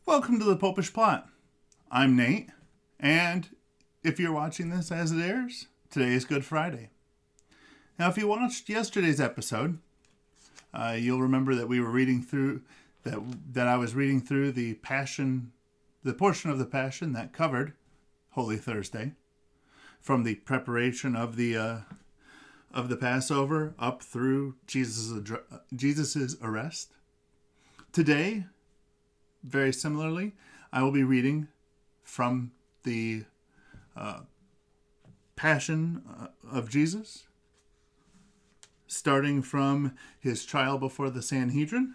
Welcome to the Popish Plot. I'm Nate, and if you're watching this as it airs, today is Good Friday. Now, if you watched yesterday's episode, you'll remember that we were reading through that I was reading through the portion of the Passion that covered Holy Thursday, from the preparation of the Passover up through Jesus's arrest. Today, very similarly, I will be reading from the Passion of Jesus, starting from his trial before the Sanhedrin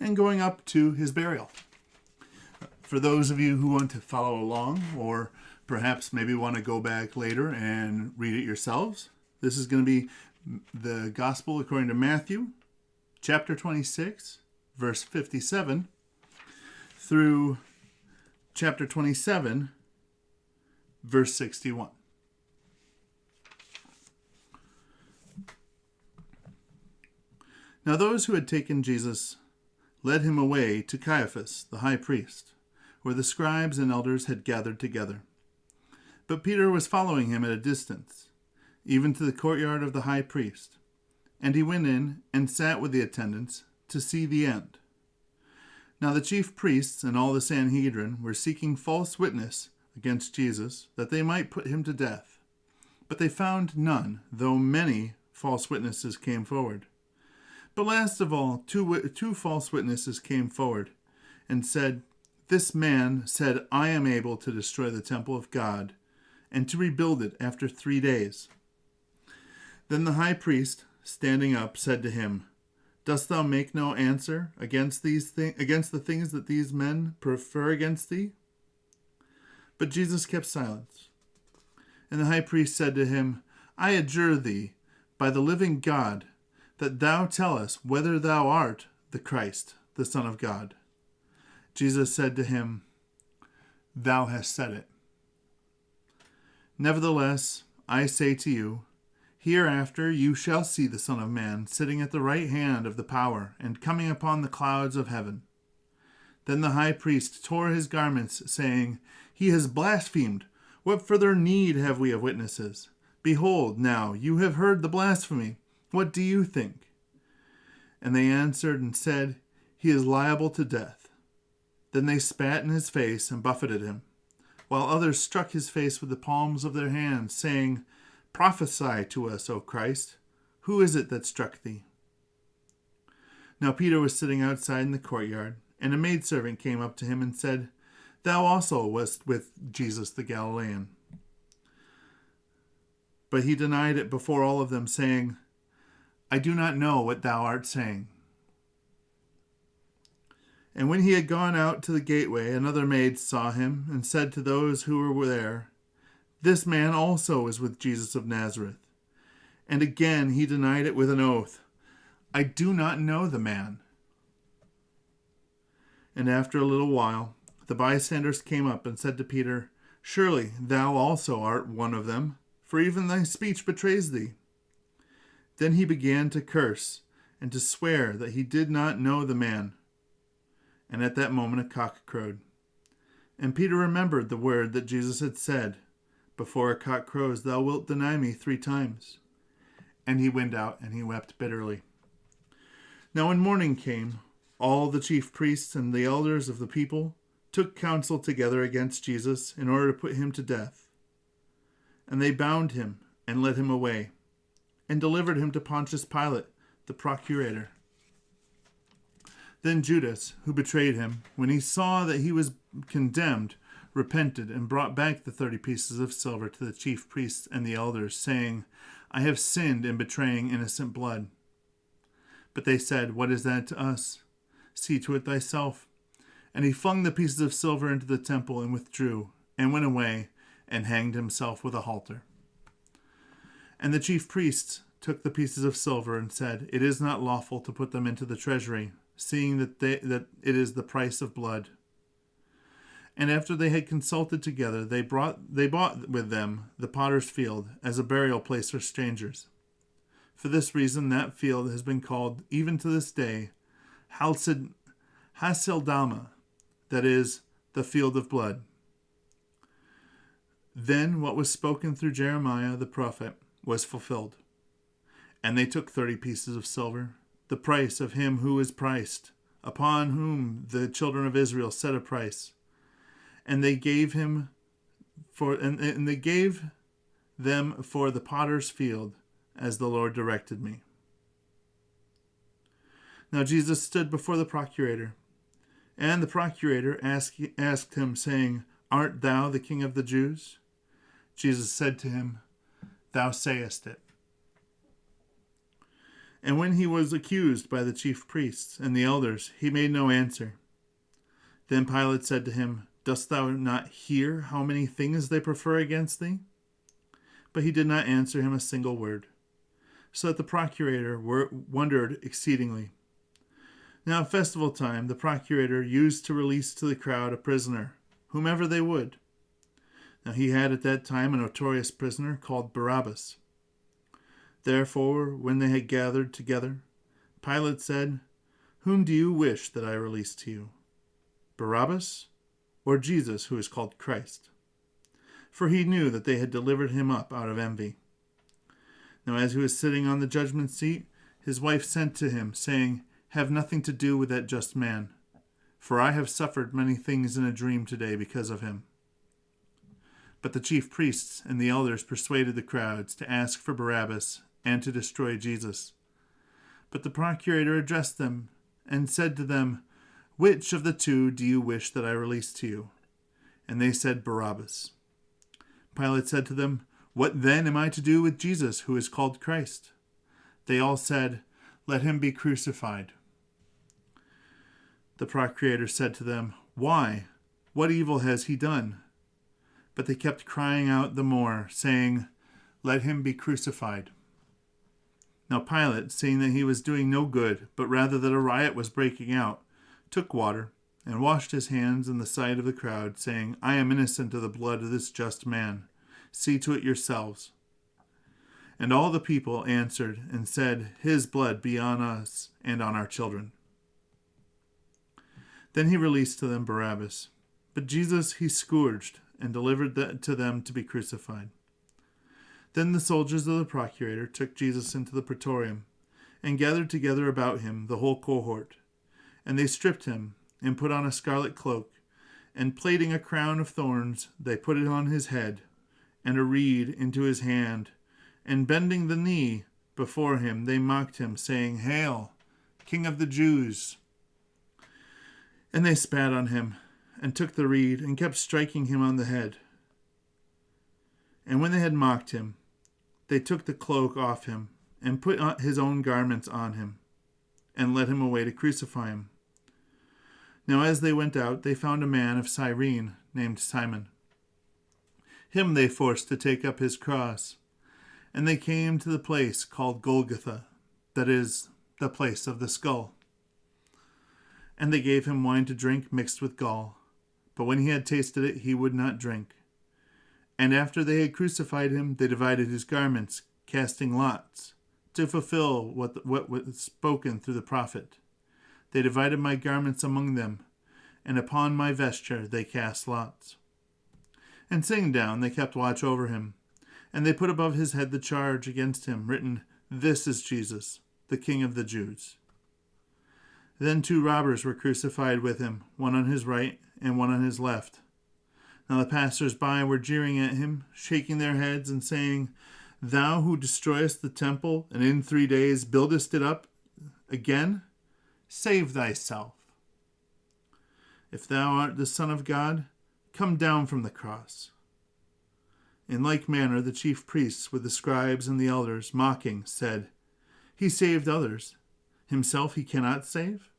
and going up to his burial. For those of you who want to follow along, or perhaps maybe want to go back later and read it yourselves, this is going to be the Gospel according to Matthew, chapter 26, verse 57, through chapter 27, verse 61. Now those who had taken Jesus led him away to Caiaphas, the high priest, where the scribes and elders had gathered together. But Peter was following him at a distance, even to the courtyard of the high priest, and he went in and sat with the attendants to see the end. Now the chief priests and all the Sanhedrin were seeking false witness against Jesus, that they might put him to death. But they found none, though many false witnesses came forward. But last of all, two false witnesses came forward and said, "This man said, I am able to destroy the temple of God and to rebuild it after 3 days." Then the high priest, standing up, said to him, "Dost thou make no answer against the things that these men prefer against thee?" But Jesus kept silence. And the high priest said to him, "I adjure thee, by the living God, that thou tell us whether thou art the Christ, the Son of God." Jesus said to him, "Thou hast said it. Nevertheless, I say to you, hereafter you shall see the Son of Man sitting at the right hand of the power and coming upon the clouds of heaven." Then the high priest tore his garments, saying, "He has blasphemed. What further need have we of witnesses? Behold, now you have heard the blasphemy. What do you think?" And they answered and said, "He is liable to death." Then they spat in his face and buffeted him, while others struck his face with the palms of their hands, saying, "Prophesy to us, O Christ. Who is it that struck thee?" Now Peter was sitting outside in the courtyard, and a maidservant came up to him and said, "Thou also wast with Jesus the Galilean." But he denied it before all of them, saying, "I do not know what thou art saying." And when he had gone out to the gateway, another maid saw him and said to those who were there, "This man also is with Jesus of Nazareth." And again he denied it with an oath, "I do not know the man." And after a little while, the bystanders came up and said to Peter, "Surely thou also art one of them, for even thy speech betrays thee." Then he began to curse and to swear that he did not know the man. And at that moment a cock crowed. And Peter remembered the word that Jesus had said, "Before a cock crows, thou wilt deny me 3 times. And he went out and he wept bitterly. Now when morning came, all the chief priests and the elders of the people took counsel together against Jesus in order to put him to death. And they bound him and led him away, and delivered him to Pontius Pilate, the procurator. Then Judas, who betrayed him, when he saw that he was condemned, repented and brought back the 30 pieces of silver to the chief priests and the elders, saying, "I have sinned in betraying innocent blood." But they said, "What is that to us? See to it thyself." And he flung the pieces of silver into the temple and withdrew, and went away and hanged himself with a halter. And the chief priests took the pieces of silver and said, "It is not lawful to put them into the treasury, seeing that it is the price of blood." And after they had consulted together, they bought with them the potter's field as a burial place for strangers. For this reason, that field has been called, even to this day, Haseldama, that is, the field of blood. Then what was spoken through Jeremiah the prophet was fulfilled. And they took 30 pieces of silver, the price of him who is priced, upon whom the children of Israel set a price. And they gave them for the potter's field, as the Lord directed me. Now Jesus stood before the procurator, and the procurator asked him, saying, Art thou the king of the Jews? Jesus said to him, Thou sayest it. And when he was accused by the chief priests and the elders, he made no answer. Then Pilate said to him, Dost thou not hear how many things they prefer against thee? But he did not answer him a single word, so that the procurator wondered exceedingly. Now at festival time, the procurator used to release to the crowd a prisoner, whomever they would. Now he had at that time a notorious prisoner called Barabbas. Therefore, when they had gathered together, Pilate said, Whom do you wish that I release to you, Barabbas or Jesus, who is called Christ? For he knew that they had delivered him up out of envy. Now as he was sitting on the judgment seat, his wife sent to him, saying, Have nothing to do with that just man, for I have suffered many things in a dream today because of him. But the chief priests and the elders persuaded the crowds to ask for Barabbas and to destroy Jesus. But the procurator addressed them and said to them, Which of the two do you wish that I release to you? And they said, Barabbas. Pilate said to them, What then am I to do with Jesus, who is called Christ? They all said, Let him be crucified. The procurator said to them, Why? What evil has he done? But they kept crying out the more, saying, Let him be crucified. Now Pilate, seeing that he was doing no good, but rather that a riot was breaking out, took water and washed his hands in the sight of the crowd, saying, I am innocent of the blood of this just man. See to it yourselves. And all the people answered and said, His blood be on us and on our children. Then he released to them Barabbas, but Jesus he scourged and delivered to them to be crucified. Then the soldiers of the procurator took Jesus into the praetorium, and gathered together about him the whole cohort. And they stripped him, and put on a scarlet cloak, and plaiting a crown of thorns, they put it on his head, and a reed into his hand, and bending the knee before him, they mocked him, saying, Hail, King of the Jews! And they spat on him, and took the reed, and kept striking him on the head. And when they had mocked him, they took the cloak off him, and put his own garments on him, and led him away to crucify him. Now as they went out, they found a man of Cyrene named Simon. Him they forced to take up his cross, and they came to the place called Golgotha, that is, the place of the skull. And they gave him wine to drink mixed with gall, but when he had tasted it, he would not drink. And after they had crucified him, they divided his garments, casting lots, to fulfill what was spoken through the prophet. They divided my garments among them, and upon my vesture they cast lots. And sitting down, they kept watch over him, and they put above his head the charge against him, written, This is Jesus, the King of the Jews. Then 2 robbers were crucified with him, one on his right and one on his left. Now the passers-by were jeering at him, shaking their heads and saying, Thou who destroyest the temple, and in 3 days buildest it up again, save thyself. If thou art the Son of God, come down from the cross. In like manner the chief priests with the scribes and the elders, mocking, said, He saved others. Himself he cannot save?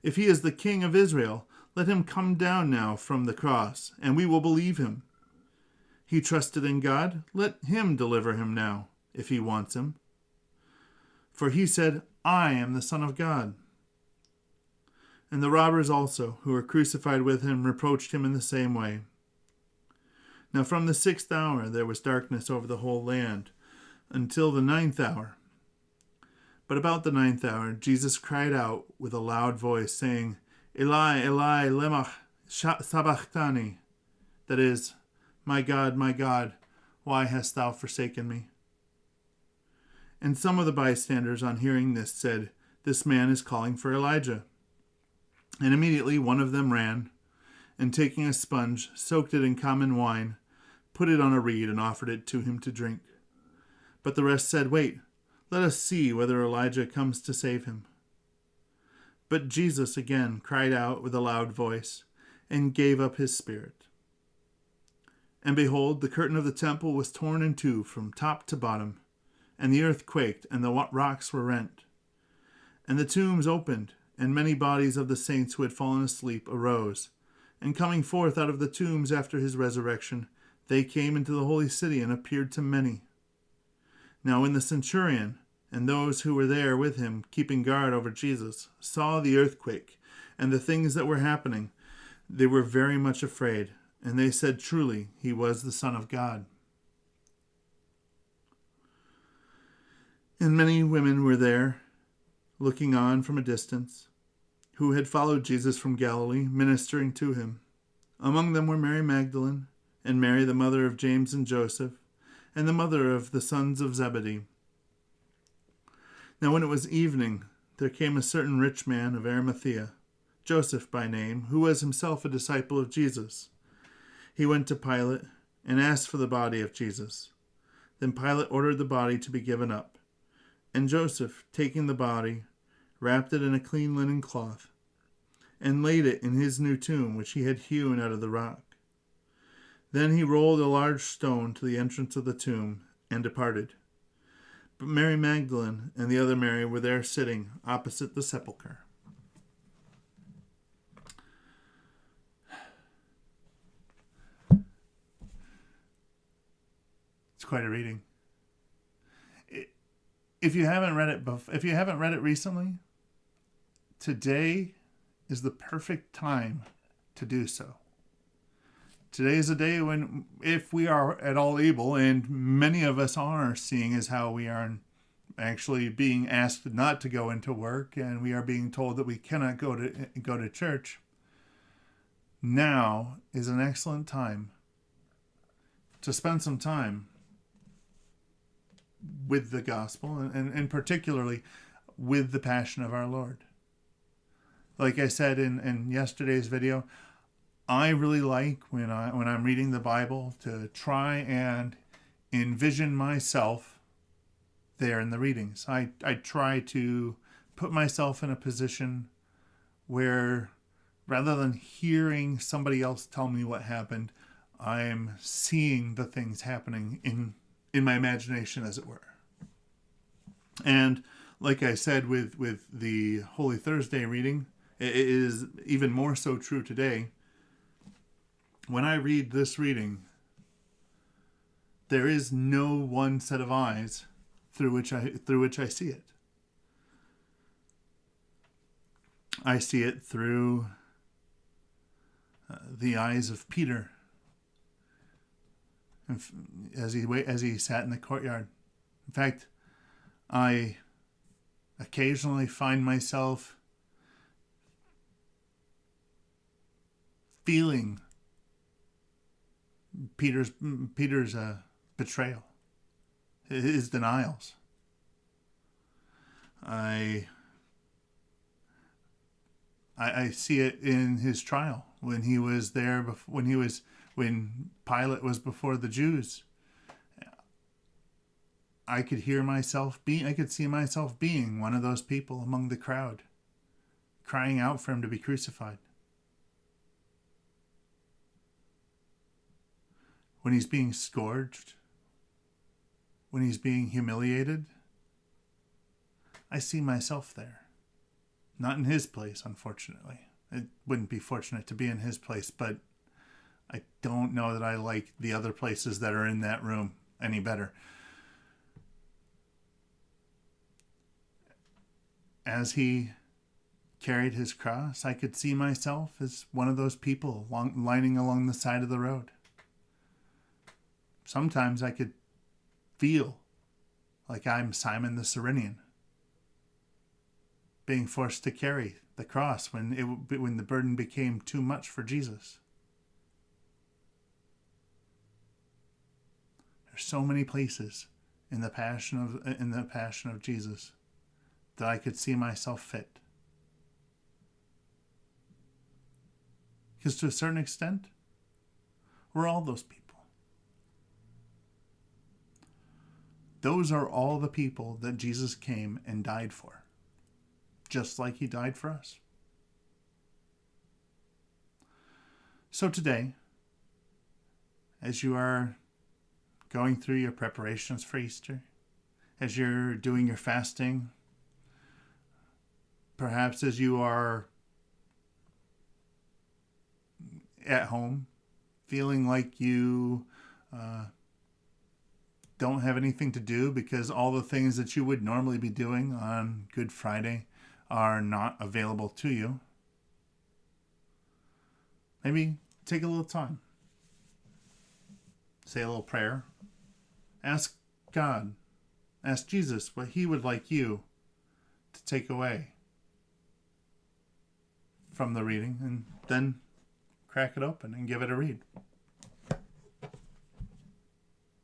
If he is the King of Israel, let him come down now from the cross, and we will believe him. He trusted in God, let him deliver him now, if he wants him. For he said, I am the Son of God. And the robbers also, who were crucified with him, reproached him in the same way. Now from the 6th hour there was darkness over the whole land, until the 9th hour. But about the 9th hour Jesus cried out with a loud voice, saying, Eli, Eli, lema sabachthani. That is, my God, why hast thou forsaken me? And some of the bystanders on hearing this said, This man is calling for Elijah. And immediately one of them ran, and taking a sponge, soaked it in common wine, put it on a reed, and offered it to him to drink. But the rest said, Wait, let us see whether Elijah comes to save him. But Jesus again cried out with a loud voice, and gave up his spirit. And behold, the curtain of the temple was torn in two from top to bottom, and the earth quaked, and the rocks were rent. And the tombs opened, and many bodies of the saints who had fallen asleep arose. And coming forth out of the tombs after his resurrection, they came into the holy city and appeared to many. Now when the centurion and those who were there with him, keeping guard over Jesus, saw the earthquake and the things that were happening, they were very much afraid, and they said, Truly, he was the Son of God. And many women were there, looking on from a distance, who had followed Jesus from Galilee, ministering to him. Among them were Mary Magdalene, and Mary the mother of James and Joseph, and the mother of the sons of Zebedee. Now when it was evening, there came a certain rich man of Arimathea, Joseph by name, who was himself a disciple of Jesus. He went to Pilate and asked for the body of Jesus. Then Pilate ordered the body to be given up. And Joseph, taking the body, wrapped it in a clean linen cloth, and laid it in his new tomb, which he had hewn out of the rock. Then he rolled a large stone to the entrance of the tomb, and departed. But Mary Magdalene and the other Mary were there sitting opposite the sepulchre. It's quite a reading. If you haven't read it recently, today is the perfect time to do so. Today is a day when, if we are at all able, and many of us are, seeing as how we are actually being asked not to go into work, and we are being told that we cannot go to church, now is an excellent time to spend some time with the gospel, and particularly with the passion of our Lord. Like I said in yesterday's video, I really like when I'm reading the Bible to try and envision myself there in the readings. I try to put myself in a position where, rather than hearing somebody else tell me what happened, I'm seeing the things happening in my imagination, as it were. And like I said with the Holy Thursday reading, it is even more so true today. When I read this reading, there is no one set of eyes through which I see it. I see it through the eyes of Peter, as he sat in the courtyard. In fact, I occasionally find myself feeling Peter's betrayal, his denials. I see it in his trial when he was there, when Pilate was before the Jews. I could see myself being one of those people among the crowd, crying out for him to be crucified. When he's being scourged, when he's being humiliated, I see myself there. Not in his place, unfortunately. It wouldn't be fortunate to be in his place, but I don't know that I like the other places that are in that room any better. As he carried his cross, I could see myself as one of those people lining along the side of the road. Sometimes I could feel like I'm Simon the Cyrenian, being forced to carry the cross when the burden became too much for Jesus. There's so many places in the passion of Jesus that I could see myself fit. Because to a certain extent, we're all those people. Those are all the people that Jesus came and died for, just like he died for us. So today, as you are going through your preparations for Easter, as you're doing your fasting, perhaps as you are at home, feeling like you don't have anything to do because all the things that you would normally be doing on Good Friday are not available to you, maybe take a little time. Say a little prayer. Ask God, ask Jesus what he would like you to take away from the reading, and then crack it open and give it a read.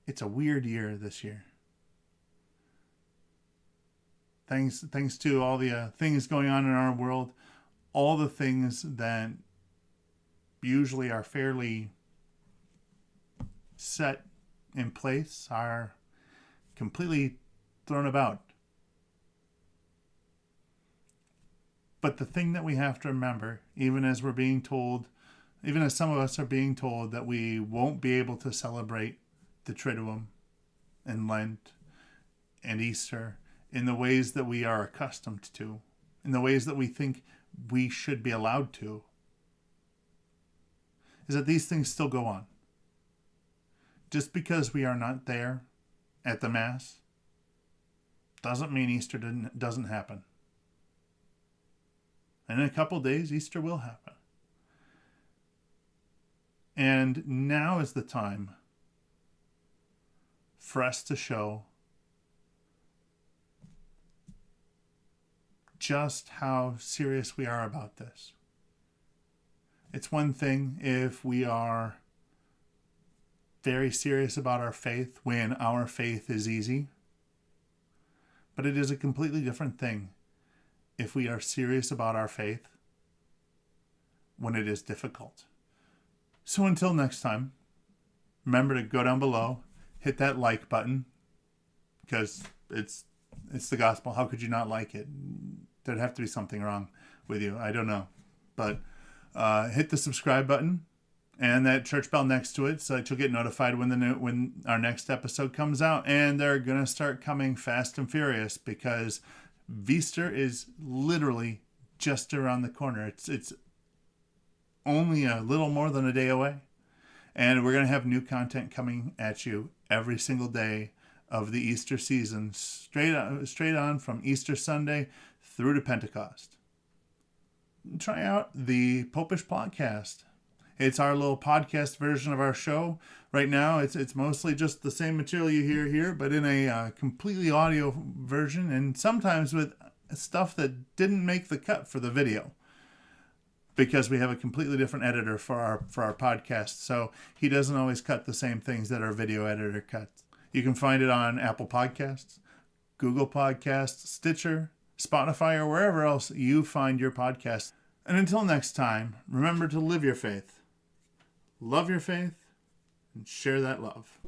It's a weird year this year. Thanks to all the things going on in our world, all the things that usually are fairly set in place are completely thrown about. But the thing that we have to remember, even as we're being told, even as some of us are being told that we won't be able to celebrate the Triduum and Lent and Easter in the ways that we are accustomed to, in the ways that we think we should be allowed to, is that these things still go on. Just because we are not there at the Mass doesn't mean Easter doesn't happen. And in a couple days, Easter will happen. And now is the time for us to show just how serious we are about this. It's one thing if we are very serious about our faith when our faith is easy, but it is a completely different thing if we are serious about our faith when it is difficult. So until next time, remember to go down below, hit that like button, because it's the gospel. How could you not like it? There'd have to be something wrong with you. I don't know. But hit the subscribe button and that church bell next to it so that you'll get notified when our next episode comes out. And they're going to start coming fast and furious because VEASTER is literally just around the corner. It's only a little more than a day away. And we're going to have new content coming at you every single day of the Easter season, straight on from Easter Sunday through to Pentecost. Try out the Popish podcast. It's our little podcast version of our show. Right now, it's mostly just the same material you hear here, but in a completely audio version, and sometimes with stuff that didn't make the cut for the video, because we have a completely different editor for our podcast. So he doesn't always cut the same things that our video editor cuts. You can find it on Apple Podcasts, Google Podcasts, Stitcher, Spotify, or wherever else you find your podcast. And until next time, remember to live your faith, love your faith, and share that love.